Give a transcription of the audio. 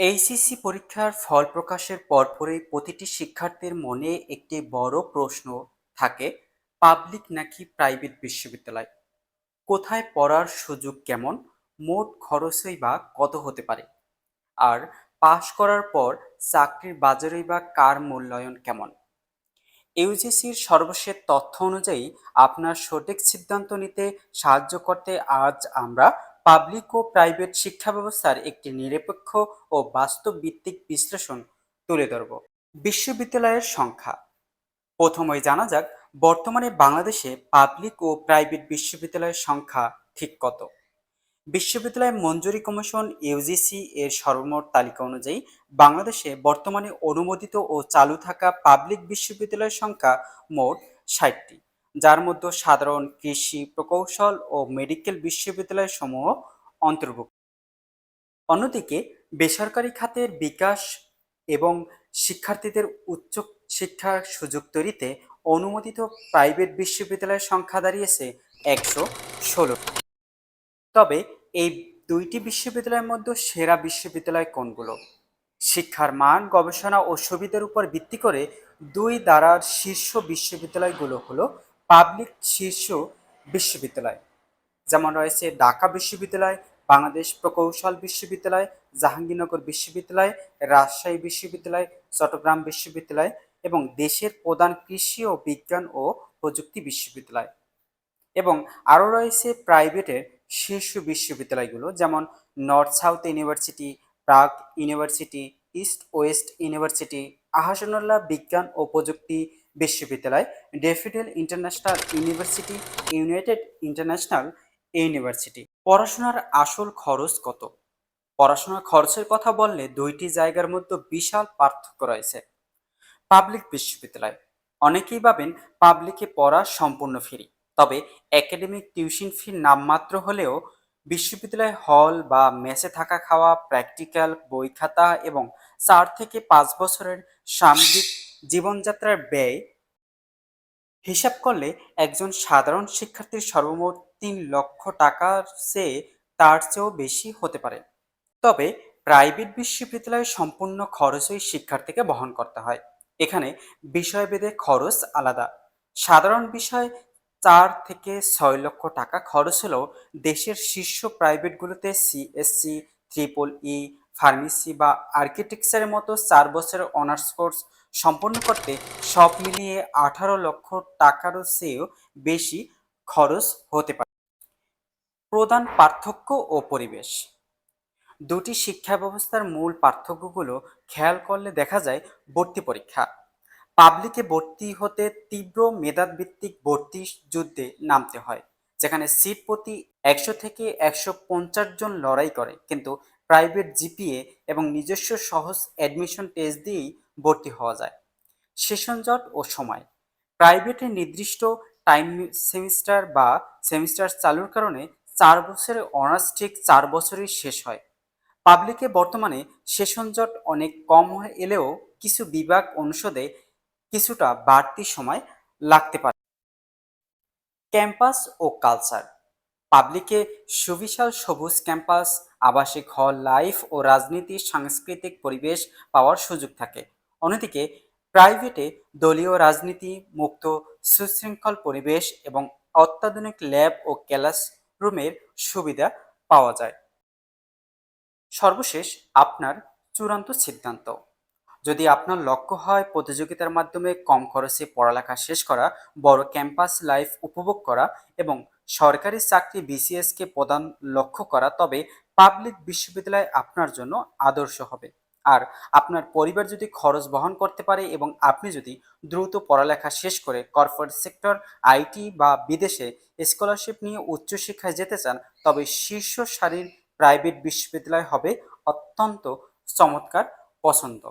HSC পরীক্ষার ফল প্রকাশের পরপরই প্রতিটি শিক্ষার্থীর মনে একটি বড় প্রশ্ন থাকে, পাবলিক নাকি প্রাইভেট বিশ্ববিদ্যালয়, কোথায় পড়ার সুযোগ কেমন, মোট খরচই বা কত হতে পারে, আর পাশ করার পর চাকরির বাজারেই বা কার মূল্যায়ন কেমন। ইউজিসির সর্বশেষ তথ্য অনুযায়ী আপনার সঠিক সিদ্ধান্ত নিতে সাহায্য করতে আজ আমরা পাবলিক ও প্রাইভেট শিক্ষা ব্যবস্থার একটি নিরপেক্ষ ও বাস্তব ভিত্তিক বিশ্লেষণ তুলে ধরব। বিশ্ববিদ্যালয়ের সংখ্যা। প্রথমেই জানা যাক, বর্তমানে বাংলাদেশে পাবলিক ও প্রাইভেট বিশ্ববিদ্যালয়ের সংখ্যা ঠিক কত। বিশ্ববিদ্যালয় মঞ্জুরি কমিশন ইউজিসি এর সর্বমোট তালিকা অনুযায়ী বাংলাদেশে বর্তমানে অনুমোদিত ও চালু থাকা পাবলিক বিশ্ববিদ্যালয়ের সংখ্যা মোট ৬০টি, যার মধ্যে সাধারণ, কৃষি, প্রকৌশল ও মেডিকেল বিশ্ববিদ্যালয় সমূহ অন্তর্ভুক্ত। অন্যদিকে বেসরকারি খাতের বিকাশ এবং শিক্ষার্থীদের উচ্চ শিক্ষার সুযোগ তৈরিতে অনুমোদিত প্রাইভেট বিশ্ববিদ্যালয়ের সংখ্যা দাঁড়িয়েছে ১১৬। তবে এই দুইটি বিশ্ববিদ্যালয়ের মধ্যে সেরা বিশ্ববিদ্যালয় কোনগুলো? শিক্ষার মান, গবেষণা ও সুবিধার উপর ভিত্তি করে দুই ধারার শীর্ষ বিশ্ববিদ্যালয়গুলো হলো পাবলিক শীর্ষ বিশ্ববিদ্যালয়, যেমন রয়েছে ঢাকা বিশ্ববিদ্যালয়, বাংলাদেশ প্রকৌশল বিশ্ববিদ্যালয়, জাহাঙ্গীরনগর বিশ্ববিদ্যালয়, রাজশাহী বিশ্ববিদ্যালয়, চট্টগ্রাম বিশ্ববিদ্যালয় এবং দেশের প্রধান কৃষি ও বিজ্ঞান ও প্রযুক্তি বিশ্ববিদ্যালয়। এবং আরও রয়েছে প্রাইভেটের শীর্ষ বিশ্ববিদ্যালয়গুলো, যেমন নর্থ সাউথ ইউনিভার্সিটি, প্রাগ University, East West University, Ahsanullah বিজ্ঞান ও প্রযুক্তি বিশ্ববিদ্যালয়, Daffodil International University, United International University. পড়াশোনার আসল খরচ কত? পড়াশোনার খরচের কথা বললে দুইটি জায়গার মধ্যে বিশাল পার্থক্য রয়েছে। পাবলিক বিশ্ববিদ্যালয়, অনেকেই ভাবেন পাবলিকে পড়া সম্পূর্ণ ফ্রি, তবে একাডেমিক টিউশন ফি নামমাত্র হলেও বিশ্ববিদ্যালয় হল বা মেসে থাকা খাওয়া, প্র্যাকটিক্যাল, বই খাতা এবং ৪ থেকে ৫ বছরের সামগ্রিক জীবনযাত্রার ব্যয় হিসাব করলে একজন সাধারণ শিক্ষার্থীর সর্বমোট ৩ লক্ষ টাকার চেয়ে তার চেয়েও বেশি হতে পারে। তবে প্রাইভেট বিশ্ববিদ্যালয়ে সম্পূর্ণ খরচই শিক্ষার্থীকে বহন করতে হয়। এখানে বিষয়ভেদে খরচ আলাদা। সাধারণ বিষয় ৪ থেকে ৬ লক্ষ টাকা খরচ হলেও দেশের শীর্ষ প্রাইভেটগুলোতে সিএসসি, ট্রিপল ই, ফার্মেসি বা আর্কিটেকচারের মতো ৪ বছরের অনার্স কোর্স সম্পন্ন করতে সব মিলিয়ে ১৮ লক্ষ টাকারও চেয়েও বেশি খরচ হতে পারে। প্রধান পার্থক্য ও পরিবেশ। দুটি শিক্ষা ব্যবস্থার মূল পার্থক্যগুলো খেয়াল করলে দেখা যায়, ভর্তি পরীক্ষা। পাবলিকে ভর্তি হতে তীব্র মেধাভিত্তিক ভর্তি যুদ্ধে নামতে হয়, যেখানে সিট প্রতি ১০০ থেকে ১৫০ জন লড়াই করে, কিন্তু প্রাইভেট জিপিএ এবং নিজস্ব সহজ অ্যাডমিশন টেস্ট দিয়েই ভর্তি হওয়া যায়। সেশন জট ও সময়। প্রাইভেটে নির্দিষ্ট টাইম সেমিস্টার চালুর কারণে ৪ বছরের অনার্স ঠিক ৪ বছরেই শেষ হয়। পাবলিকে বর্তমানে সেশন জট অনেক কম হয়ে এলেও কিছু বিভাগ অনুষদে কিছুটা বাড়তি সময় লাগতে পারে। ক্যাম্পাস ও কালচার। পাবলিকে সুবিশাল সবুজ ক্যাম্পাস, আবাসিক হল, লাইফ ও রাজনীতির সাংস্কৃতিক পরিবেশ পাওয়ার সুযোগ থাকে। অন্যদিকে প্রাইভেটে দলীয় রাজনীতি মুক্ত, সুশৃঙ্খল পরিবেশ এবং অত্যাধুনিক ল্যাব ও ক্লাসরুমের সুবিধা পাওয়া যায়। সর্বশেষ আপনার চূড়ান্ত সিদ্ধান্ত। যদি আপনার লক্ষ্য হয় প্রতিযোগিতার মাধ্যমে কম খরচে পড়ালেখা শেষ করা, বড় ক্যাম্পাস লাইফ উপভোগ করা এবং সরকারি চাকরি বিসিএসকে প্রধান লক্ষ্য করা, তবে পাবলিক বিশ্ববিদ্যালয় আপনার জন্য আদর্শ হবে। আর আপনার পরিবার যদি খরচ বহন করতে পারে এবং আপনি যদি দ্রুত পড়ালেখা শেষ করে কর্পোরেট সেক্টর, আইটি বা বিদেশে স্কলারশিপ নিয়ে উচ্চশিক্ষায় যেতে চান, তবে শীর্ষ সারির প্রাইভেট বিশ্ববিদ্যালয় হবে অত্যন্ত চমৎকার পছন্দ।